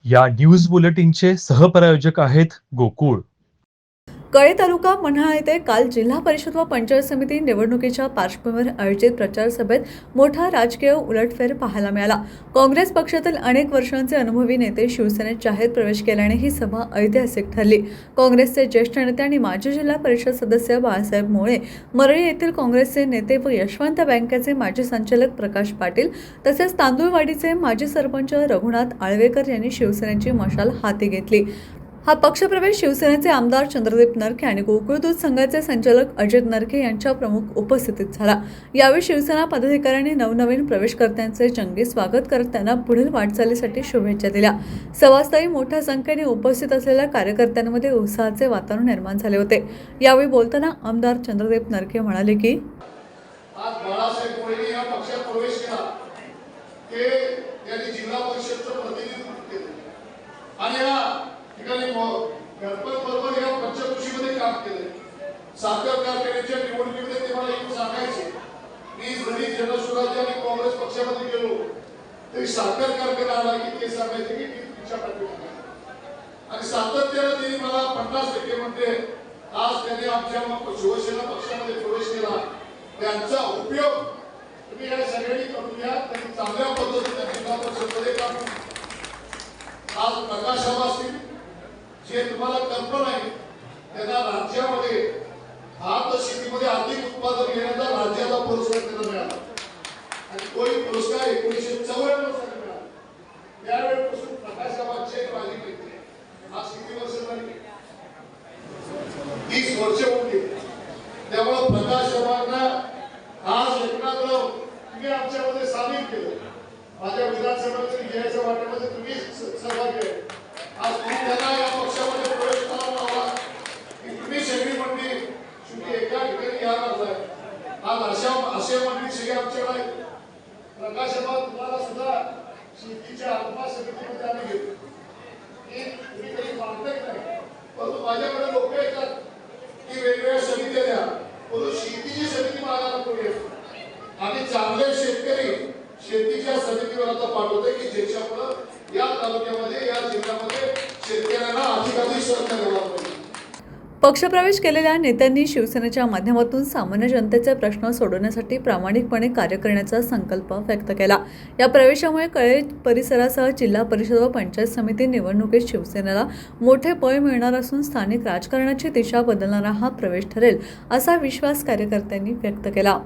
या न्यूज बुलेटिनचे सहप्रायोजक आहेत गोकुळ. कळे तालुका मन्हाळ येथे काल जिल्हा परिषद व पंचायत समिती निवडणुकीच्या पार्श्वभूमीवर आयोजित प्रचार सभेत मोठा राजकीय उलटफेर पाहायला मिळाला. काँग्रेस पक्षातील अनेक वर्षांचे अनुभवी नेते शिवसेनेत जाहीर प्रवेश केल्याने ही सभा ऐतिहासिक ठरली. काँग्रेसचे ज्येष्ठ नेते आणि माजी जिल्हा परिषद सदस्य बाळासाहेब मोळे, मरळी येथील काँग्रेसचे नेते व यशवंत बँकेचे माजी संचालक प्रकाश पाटील तसेच तांदुळवाडीचे माजी सरपंच रघुनाथ आळवेकर यांनी शिवसेनेची मशाल हाती घेतली. हा पक्षप्रवेश शिवसेनेचे आमदार चंद्रदीप नरके आणि गोकुळ दूध संघाचे संचालक अजित नरके यांच्या प्रमुख उपस्थितीत झाला. यावेळी शिवसेना पदाधिकाऱ्यांनी नवनवीन प्रवेशकर्त्यांचे जंगी स्वागत करत त्यांना पुढील वाटचालीसाठी शुभेच्छा दिल्या. सभास्थळी मोठ्या संख्येने उपस्थित असलेल्या कार्यकर्त्यांमध्ये उत्साहाचे वातावरण निर्माण झाले होते. यावेळी बोलताना आमदार चंद्रदीप नरके म्हणाले की आज बाळासाहेब मोळेंनी या पक्षात प्रवेश केला ते त्यांनी जिल्हा परिषदचं प्रतिनिधित्व केलं आणि या ठिकाणी गणपत बरोबर या पंचकृषीमध्ये काम केलं. साखर कारखान्याच्या निवडणुकीमध्ये ते मला येऊन सांगायचे, मी जरी जनसुराज्य आणि काँग्रेस पक्षामध्ये गेलो तरी साखर कारखाना आला की ते सांगायचे की मी तुमच्या पाठीमागे आणि सातत्याने त्यांनी मला 50% म्हणते. आज त्यांनी आमच्या शिवसेना पक्षामध्ये प्रवेश केला. त्यांचा उपयोग तुम्ही या सगळ्यांनी करून घ्या. त्यांनी चांगल्या पद्धतीने जिल्हा परिषदमध्ये काम आज प्रकाश असतील जे तुम्हाला कल्पना आहे त्यांना राज्यामध्ये भात शेतीमध्ये अधिक उत्पादन घेण्याचा राज्याचा पुरस्कार त्यांना मिळाला आणि तोही पुरस्कार 1954 साली मिळाला. त्यावेळेपासून प्रकाशाबादचे माझी मैत्री आज किती वर्ष झाली? 30 वर्ष होऊन गेली. त्यामुळे प्रकाशाबादना आज एकनाथराव तुम्ही आमच्यामध्ये सामील केलं. माझ्या विधानसभेच्या विजयाच्या वाट्यामध्ये तुम्ही सहभागी आहे. आज तुम्ही त्यांना या पक्षामध्ये प्रवेश करायला लावला की तुम्ही सगळी मंडळी शेवटी एका ठिकाणी यायला लागलाय. आज असे मंडळी सगळे आमच्याकडे आहेत. प्रकाशाबाद तुम्हाला सुद्धा शेतीच्या आत्मा समितीमध्ये आम्ही घेतो की तुम्ही काही मागत नाही, परंतु माझ्याकडे लोक येतात की वेगवेगळ्या समित्या द्या, परंतु शेतीची समिती मागायला कोणी येतो. आम्ही चांगले शेतकरी शेतीच्या समितीवर आता पाठवतोय की ज्याच्यामुळे या तालुक्यामध्ये या जिल्ह्यामध्ये शेतकऱ्यांना अधिकाधिक सहकार्य लाभलं. पक्षप्रवेश केलेल्या नेत्यांनी शिवसेनेच्या माध्यमातून सामान्य जनतेचे प्रश्न सोडवण्यासाठी प्रामाणिकपणे कार्य करण्याचा संकल्प व्यक्त केला. या प्रवेशामुळे कळे परिसरासह जिल्हा परिषद व पंचायत समिती निवडणुकीत शिवसेनेला मोठे बळ मिळणार असून स्थानिक राजकारणाची दिशा बदलणारा हा प्रवेश ठरेल असा विश्वास कार्यकर्त्यांनी व्यक्त केला.